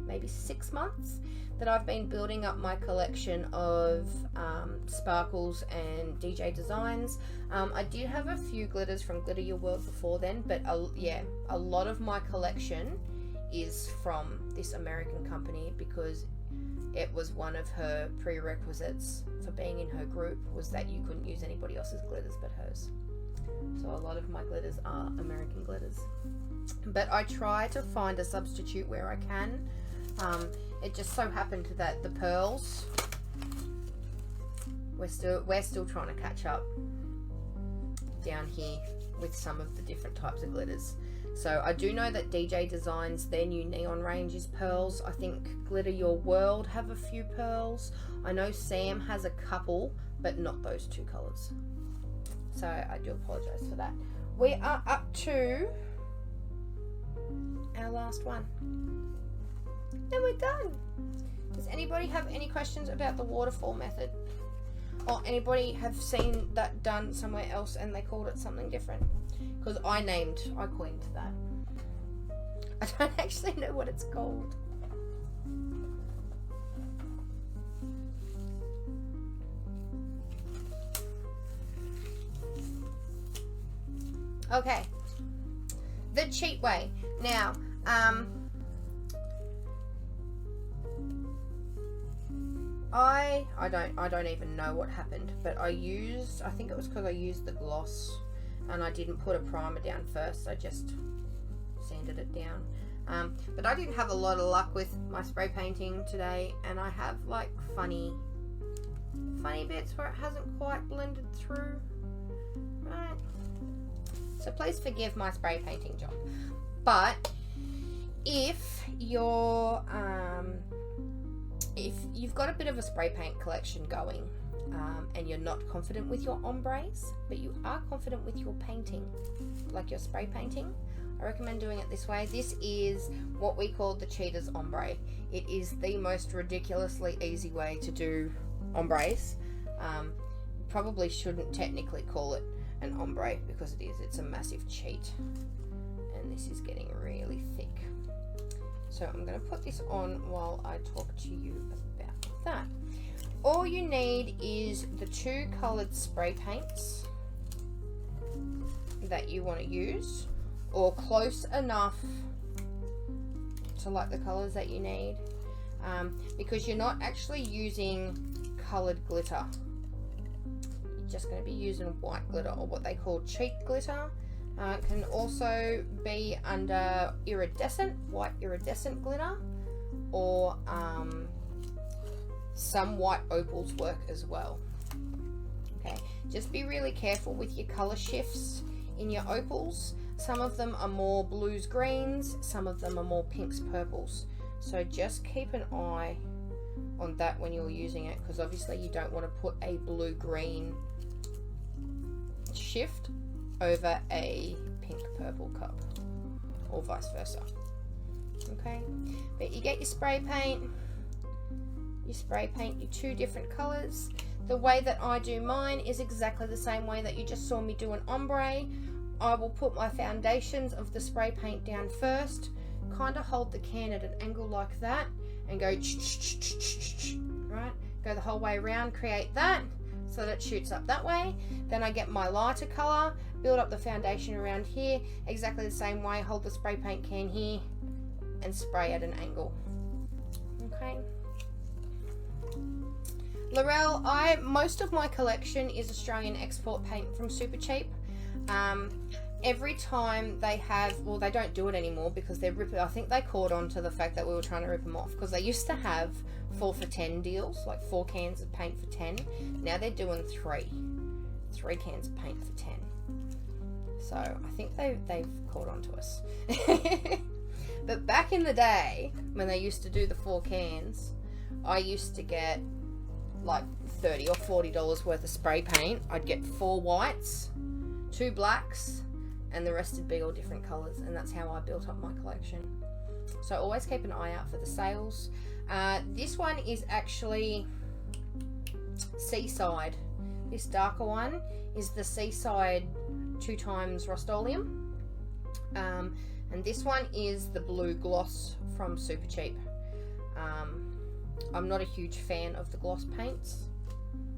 maybe 6 months that I've been building up my collection of sparkles and DJ designs. I did have a few glitters from Glitter Your World before then, but yeah, a lot of my collection is from this American company, because it was one of her prerequisites for being in her group was that you couldn't use anybody else's glitters but hers. So a lot of my glitters are American glitters, but I try to find a substitute where I can. It just so happened that the pearls, we're still trying to catch up down here with some of the different types of glitters. So I do know that DJ Designs, their new neon range is pearls. I think Glitter Your World have a few pearls. I know Sam has a couple, but not those 2 colors. So I do apologize for that. We are up to our last one. Then we're done. Does anybody have any questions about the waterfall method? Or anybody have seen that done somewhere else and they called it something different? Because I coined that. I don't actually know what it's called. Okay, the cheat way. Now, I don't even know what happened, but I think it was because I used the gloss and I didn't put a primer down first. I just sanded it down. But I didn't have a lot of luck with my spray painting today, and I have like funny bits where it hasn't quite blended through. Right. So please forgive my spray painting job. But if you're if you've got a bit of a spray paint collection going, and you're not confident with your ombres, but you are confident with your painting, like your spray painting, I recommend doing it this way. This is what we call the cheater's ombre. It is the most ridiculously easy way to do ombres. Probably shouldn't technically call it an ombre because it is. It's a massive cheat. And this is getting really thick. So I'm going to put this on while I talk to you about that. All you need is the 2 coloured spray paints that you want to use, or close enough to like the colours that you need, because you're not actually using coloured glitter. You're just going to be using white glitter, or what they call cheat glitter. It can also be under white iridescent glitter, or some white opals work as well. Okay, just be really careful with your color shifts in your opals. Some of them are more blues, greens, some of them are more pinks, purples. So just keep an eye on that when you're using it, because obviously you don't want to put a blue green shift over a pink purple cup, or vice versa. Okay, but you get your spray paint, you spray paint your 2 different colors. The way that I do mine is exactly the same way that you just saw me do an ombre. I will put my foundations of the spray paint down first, kind of hold the can at an angle like that, and go right, go the whole way around, create that. so that it shoots up that way. Then I get my lighter color, build up the foundation around here, exactly the same way, hold the spray paint can here and spray at an angle. Okay. Laurel, most of my collection is Australian export paint from Supercheap. Every time they have, well, they don't do it anymore because they're ripping. I think they caught on to the fact that we were trying to rip them off, because they used to have 4 for 10 deals, like 4 cans of paint for 10. Now they're doing 3 cans of paint for 10. So I think they've caught on to us. But back in the day when they used to do the 4 cans, I used to get like $30 or $40 worth of spray paint. I'd get 4 whites, 2 blacks, and the rest would be all different colors, and that's how I built up my collection. So always keep an eye out for the sales. This one is actually Seaside. This darker one is the Seaside 2x Rust-Oleum, and this one is the blue gloss from Supercheap. I'm not a huge fan of the gloss paints.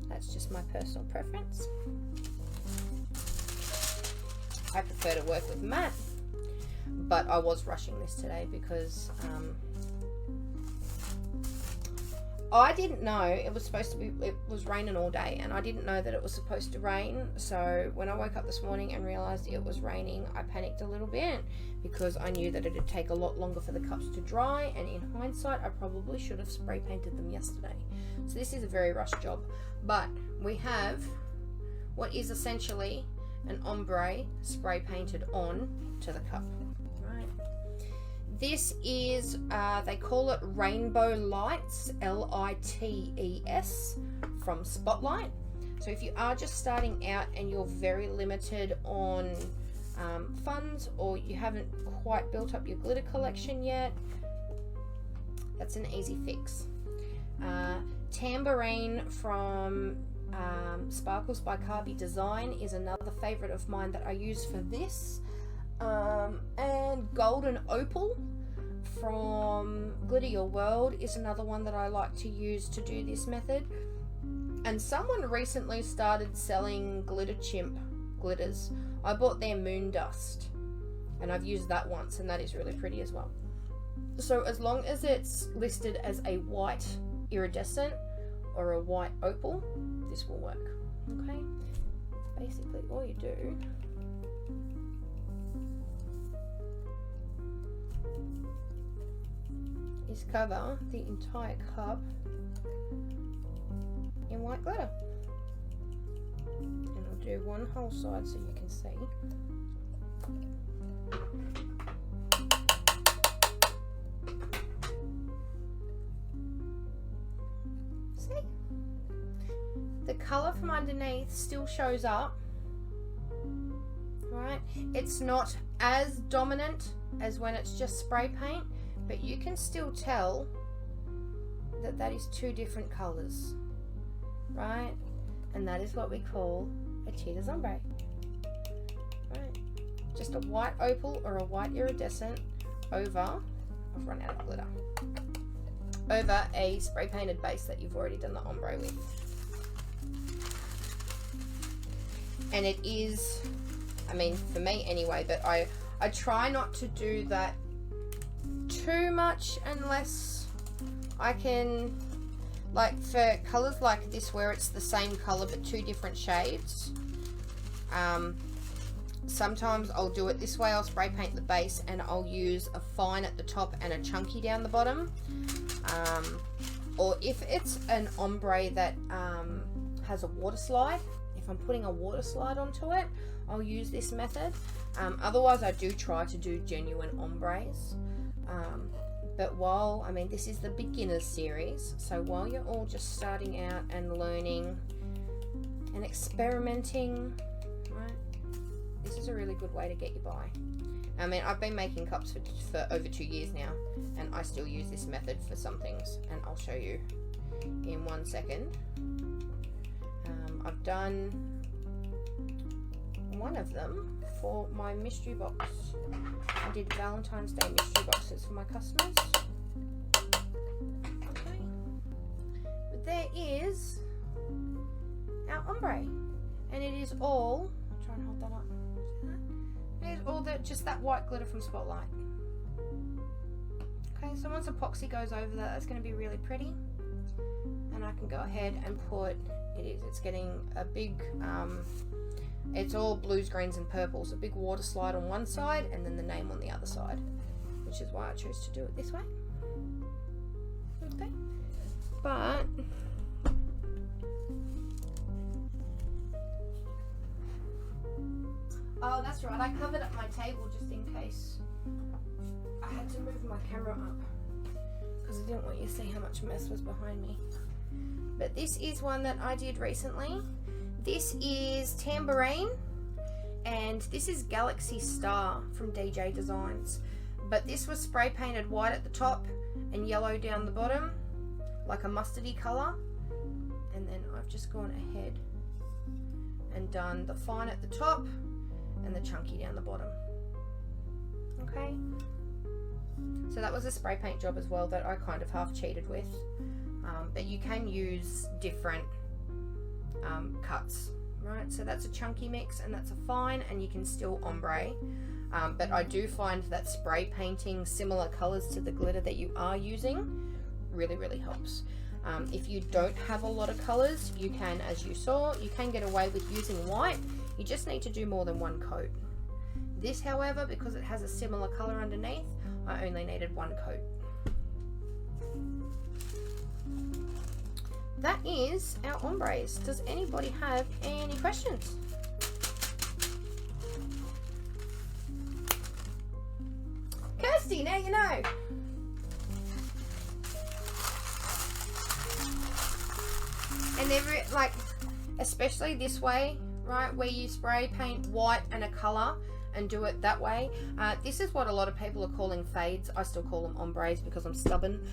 That's just my personal preference. I prefer to work with matte, but I was rushing this today because I didn't know it was supposed to be, it was raining all day, and I didn't know that it was supposed to rain. So when I woke up this morning and realized it was raining, I panicked a little bit because I knew that it'd take a lot longer for the cups to dry, and in hindsight I probably should have spray painted them yesterday. So this is a very rushed job, but we have what is essentially an ombre spray painted on to the cup. Right. This is, they call it Rainbow Lights, L-I-T-E-S, from Spotlight. So if you are just starting out and you're very limited on funds, or you haven't quite built up your glitter collection yet, that's an easy fix. Tambourine from Sparkles by Carby Design is another favorite of mine that I use for this, and Golden Opal from Glitter Your World is another one that I like to use to do this method. And someone recently started selling Glitter Chimp glitters. I bought their Moon Dust, and I've used that once, and that is really pretty as well. So as long as it's listed as a white iridescent or a white opal, this will work. Okay, basically all you do is cover the entire cup in white glitter, and I'll do one whole side so you can see. The colour from underneath still shows up, right? It's not as dominant as when it's just spray paint, but you can still tell that that is 2 different colours, right? And that is what we call a cheetah's ombre, right? Just a white opal or a white iridescent over, I've run out of glitter, over a spray painted base that you've already done the ombre with. And it is, I mean, for me anyway, but I try not to do that too much unless I can, like for colors like this where it's the same color but 2 different shades, sometimes I'll do it this way. I'll spray paint the base and I'll use a fine at the top and a chunky down the bottom, or if it's an ombre that has a water slide, if I'm putting a water slide onto it, I'll use this method. Otherwise I do try to do genuine ombres. But while, I mean, this is the beginners series, so while you're all just starting out and learning and experimenting, right, this is a really good way to get you by. I mean, I've been making cups for over 2 years now, and I still use this method for some things, and I'll show you in 1 second. I've done one of them for my mystery box. I did Valentine's Day mystery boxes for my customers. Okay. But there is our ombre. And it is all, try and hold that up. It is all just that white glitter from Spotlight. Okay, so once epoxy goes over that, that's going to be really pretty. And I can go ahead and put, it's getting a big, it's all blues, greens and purples, a big water slide on one side and then the name on the other side, which is why I chose to do it this way. Okay, but oh, that's right, I covered up my table just in case I had to move my camera up because I didn't want you to see how much mess was behind me. But this is one that I did recently. This is Tambourine, and this is Galaxy Star from DJ Designs. But this was spray painted white at the top and yellow down the bottom, like a mustardy colour. And then I've just gone ahead and done the fine at the top and the chunky down the bottom. Okay. So that was a spray paint job as well that I kind of half cheated with. But you can use different cuts, right? So that's a chunky mix and that's a fine, and you can still ombre. But I do find that spray painting similar colors to the glitter that you are using really, really helps. If you don't have a lot of colors, you can, as you saw, you can get away with using white. You just need to do more than one coat. This, however, because it has a similar color underneath, I only needed one coat. That is our ombres. Does anybody have any questions? Kirsty, now you know. And especially this way, right, where you spray paint white and a color and do it that way. This is what a lot of people are calling fades. I still call them ombres because I'm stubborn.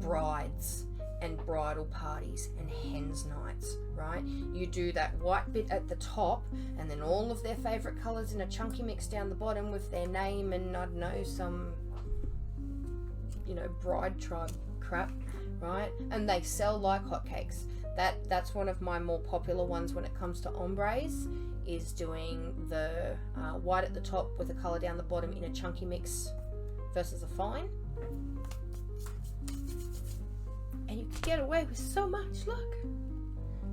Brides and bridal parties and hens nights, right? You do that white bit at the top and then all of their favorite colors in a chunky mix down the bottom with their name and, I don't know, some, you know, bride tribe crap, right? And they sell like hotcakes. That's one of my more popular ones when it comes to ombres, is doing the white at the top with a color down the bottom in a chunky mix versus a fine. And you can get away with so much. Look,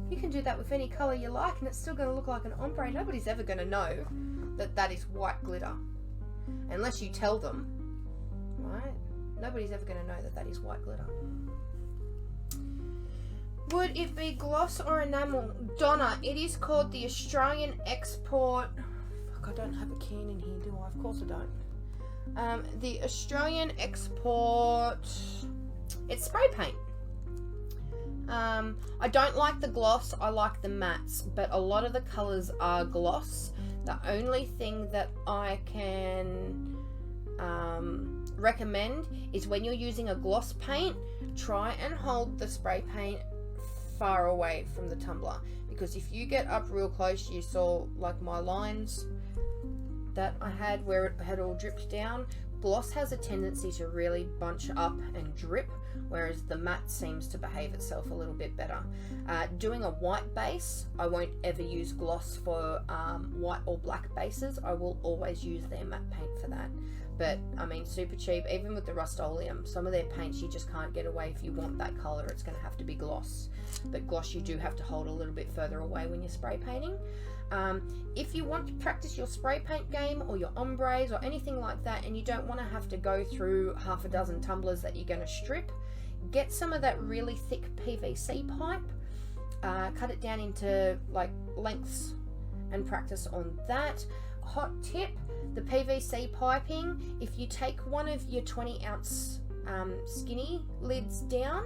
you can do that with any color you like and it's still going to look like an ombre. Nobody's ever going to know that that is white glitter unless you tell them, right? Nobody's ever going to know that that is white glitter. Would it be gloss or enamel? Donna, it is called the Australian Export. Fuck, I don't have a can in here, do I? Of course I don't. The Australian Export, it's spray paint. I don't like the gloss, I like the mattes, but a lot of the colors are gloss. The only thing that I can recommend is when you're using a gloss paint, try and hold the spray paint far away from the tumbler, because if you get up real close, you saw like my lines that I had where it had all dripped down. Gloss has a tendency to really bunch up and drip, whereas the matte seems to behave itself a little bit better. Doing a white base, I won't ever use gloss for white or black bases. I will always use their matte paint for that. But I mean, super cheap, even with the Rust-Oleum, some of their paints you just can't get away. If you want that color, it's going to have to be gloss. But gloss you do have to hold a little bit further away when you're spray painting. If you want to practice your spray paint game or your ombres or anything like that, and you don't want to have to go through half a dozen tumblers that you're going to strip, get some of that really thick PVC pipe, cut it down into like lengths and practice on that. Hot tip, the PVC piping, if you take one of your 20 ounce skinny lids down,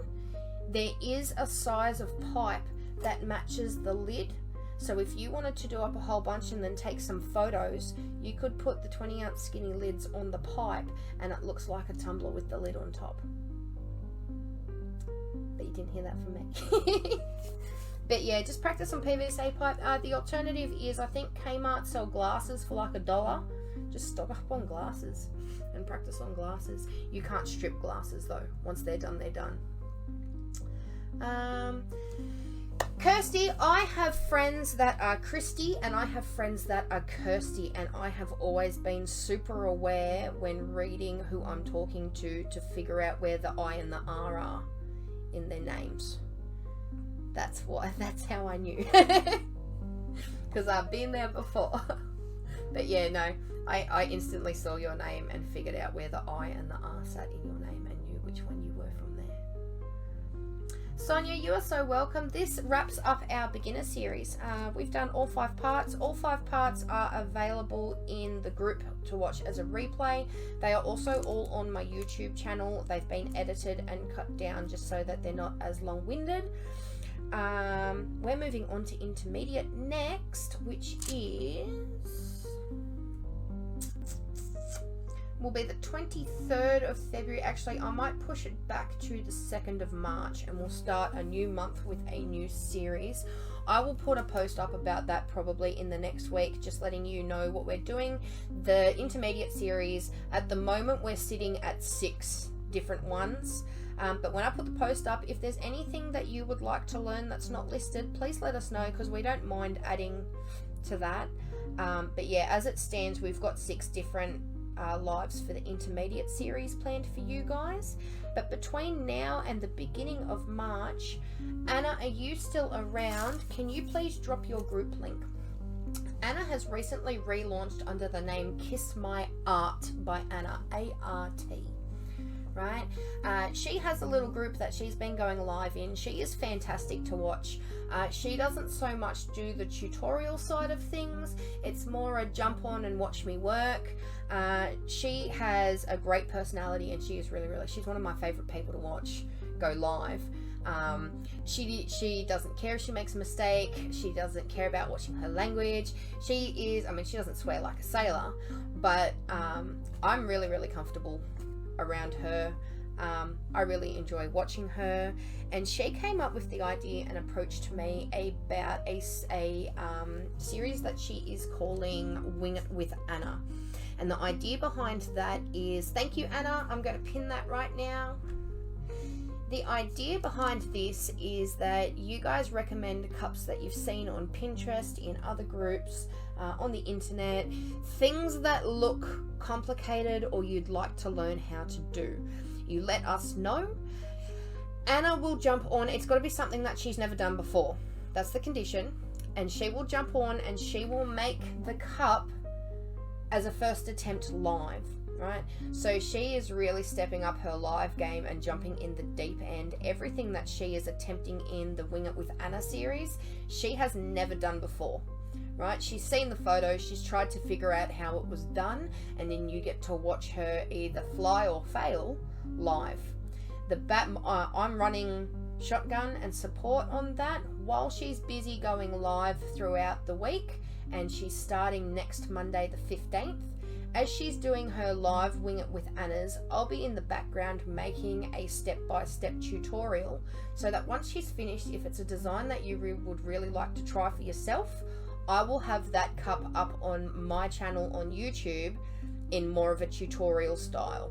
there is a size of pipe that matches the lid. So if you wanted to do up a whole bunch and then take some photos, you could put the 20 ounce skinny lids on the pipe and it looks like a tumbler with the lid on top. But you didn't hear that from me. But yeah, just practice on PVC pipe. The alternative is, I think Kmart sell glasses for like $1. Just stock up on glasses and practice on glasses. You can't strip glasses though. Once they're done, they're done. Kirsty, I have friends that are Christy and I have friends that are Kirsty, and I have always been super aware when reading who I'm talking to figure out where the I and the R are in their names. That's how I knew. Because I've been there before. But yeah, no, I instantly saw your name and figured out where the I and the R sat in your name and knew which one you were from there. Sonia, you are so welcome. This wraps up our beginner series. We've done all 5 parts. All 5 parts are available in the group to watch as a replay. They are also all on my YouTube channel. They've been edited and cut down just so that they're not as long-winded. We're moving on to intermediate next, which will be the 23rd of February. Actually, I might push it back to the 2nd of March and we'll start a new month with a new series. I will put a post up about that probably in the next week, just letting you know what we're doing. The intermediate series, at the moment we're sitting at 6 different ones. But when I put the post up, if there's anything that you would like to learn that's not listed, please let us know, because we don't mind adding to that. But yeah, as it stands, we've got 6 different lives for the intermediate series planned for you guys. But between now and the beginning of March, Anna, are you still around? Can you please drop your group link? Anna has recently relaunched under the name Kiss My Art by Anna, A-R-T. Right? She has a little group that she's been going live in. She is fantastic to watch. She doesn't so much do the tutorial side of things. It's more a jump on and watch me work. She has a great personality, and she is she's one of my favorite people to watch go live. She doesn't care if she makes a mistake. She doesn't care about watching her language. She doesn't swear like a sailor, but I'm really comfortable around her. I really enjoy watching her, and she came up with the idea and approached me about a series that she is calling Wing It with Anna. And the idea behind that is, thank you Anna, I'm going to pin that right now. The idea behind this is that you guys recommend cups that you've seen on Pinterest, in other groups, on the internet, things that look complicated or you'd like to learn how to do. You let us know. Anna will jump on. It's got to be something that she's never done before. That's the condition. And she will jump on and she will make the cup as a first attempt live. Right, so she is really stepping up her live game and jumping in the deep end. Everything that she is attempting in the Wing It with Anna series, she has never done before. Right, she's seen the photos, she's tried to figure out how it was done, and then you get to watch her either fly or fail live. I'm running shotgun and support on that while she's busy going live throughout the week, and she's starting next Monday the 15th. As she's doing her live Wing It with Anna's, I'll be in the background making a step-by-step tutorial, so that once she's finished, if it's a design that you would really like to try for yourself, I will have that cup up on my channel on YouTube in more of a tutorial style,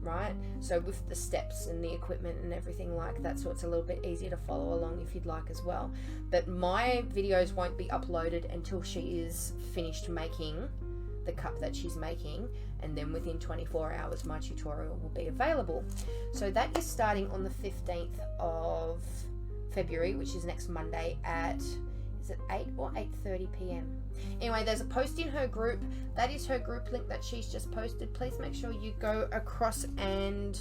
right? So with the steps and the equipment and everything like that, so it's a little bit easier to follow along if you'd like as well. But my videos won't be uploaded until she is finished making the cup that she's making, and then within 24 hours my tutorial will be available. So that is starting on the 15th of February, which is next Monday at, is it 8 or 8:30 p.m? Anyway, there's a post in her group. That is her group link that she's just posted. Please make sure you go across and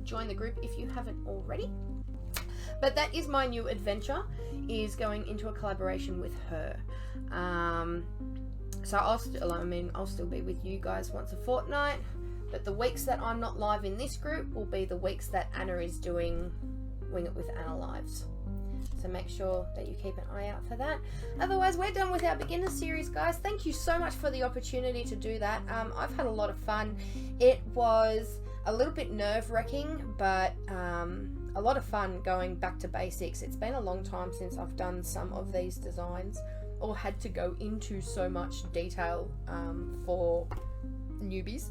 join the group if you haven't already. But that is my new adventure, is going into a collaboration with her. So I'll still be with you guys once a fortnight, but the weeks that I'm not live in this group will be the weeks that Anna is doing Wing It with Anna lives. So make sure that you keep an eye out for that. Otherwise, we're done with our beginner series, guys. Thank you so much for the opportunity to do that. I've had a lot of fun. It was a little bit nerve-wracking, but a lot of fun going back to basics. It's been a long time since I've done some of these designs, or had to go into so much detail for newbies.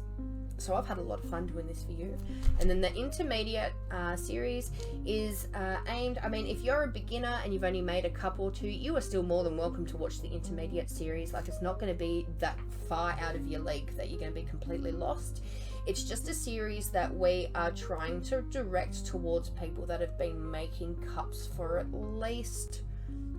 So I've had a lot of fun doing this for you. And then the intermediate series is aimed, I mean, if you're a beginner and you've only made a couple or two, you are still more than welcome to watch the intermediate series. Like, it's not going to be that far out of your league that you're going to be completely lost. It's just a series that we are trying to direct towards people that have been making cups for at least,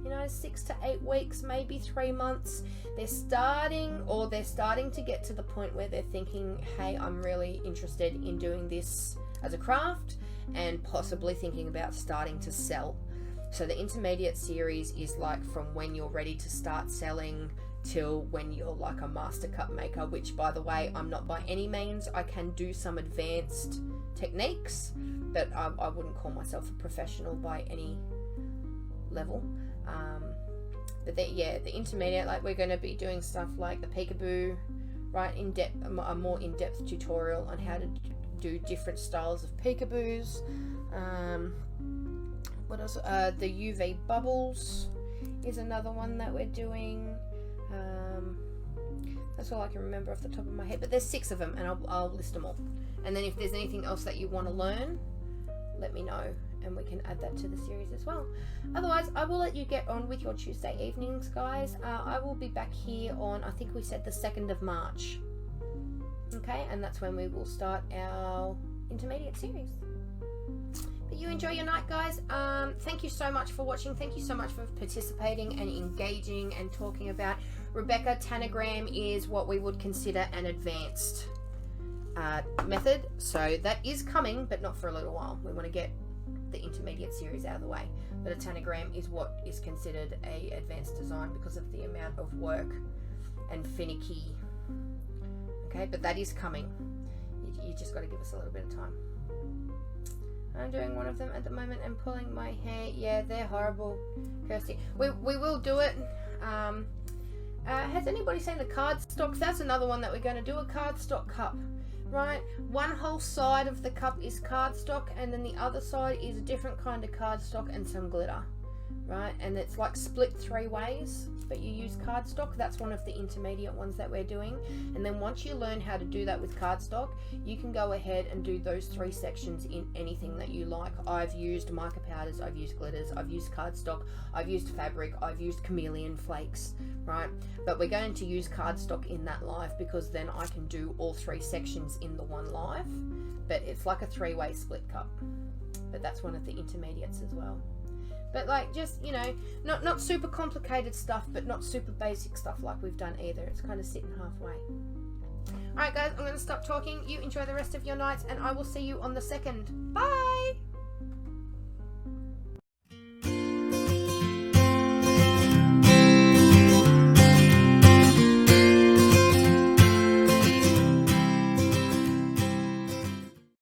you know, 6 to 8 weeks, maybe 3 months. They're starting to get to the point where they're thinking, hey, I'm really interested in doing this as a craft and possibly thinking about starting to sell. So the intermediate series is like from when you're ready to start selling till when you're like a master cup maker, which, by the way, I'm not by any means. I can do some advanced techniques, but I wouldn't call myself a professional by any level. But the intermediate, like, we're going to be doing stuff like the peekaboo, right, a more in-depth tutorial on how to do different styles of peekaboos. What else? The UV bubbles is another one that we're doing. That's all I can remember off the top of my head, but there's 6 of them, and I'll list them all. And then if there's anything else that you want to learn, let me know, and we can add that to the series as well. Otherwise, I will let you get on with your Tuesday evenings, guys. I will be back here on, I think we said the 2nd of March. Okay, and that's when we will start our intermediate series. But you enjoy your night, guys. Thank you so much for watching. Thank you so much for participating and engaging and talking about Rebecca. Tanagram is what we would consider an advanced method. So that is coming, but not for a little while. We want to get the intermediate series out of the way. But a tanagram is what is considered a advanced design because of the amount of work and finicky. Okay, but that is coming. You just got to give us a little bit of time. I'm doing one of them at the moment and pulling my hair. Yeah, they're horrible, Kirsty. We will do it. Has anybody seen the cardstock? That's another one that we're going to do, a cardstock cup. Right, one whole side of the cup is cardstock, and then the other side is a different kind of cardstock and some glitter. Right, and it's like split 3 ways, but you use cardstock. That's one of the intermediate ones that we're doing. And then once you learn how to do that with cardstock, you can go ahead and do those 3 sections in anything that you like. I've used mica powders, I've used glitters, I've used cardstock, I've used fabric, I've used chameleon flakes, right? But we're going to use cardstock in that live because then I can do all 3 sections in the one live. But it's like a 3-way split cup. But that's one of the intermediates as well. But like, just, you know, not super complicated stuff, but not super basic stuff like we've done either. It's kind of sitting halfway. Alright guys, I'm going to stop talking. You enjoy the rest of your nights, and I will see you on the 2nd. Bye!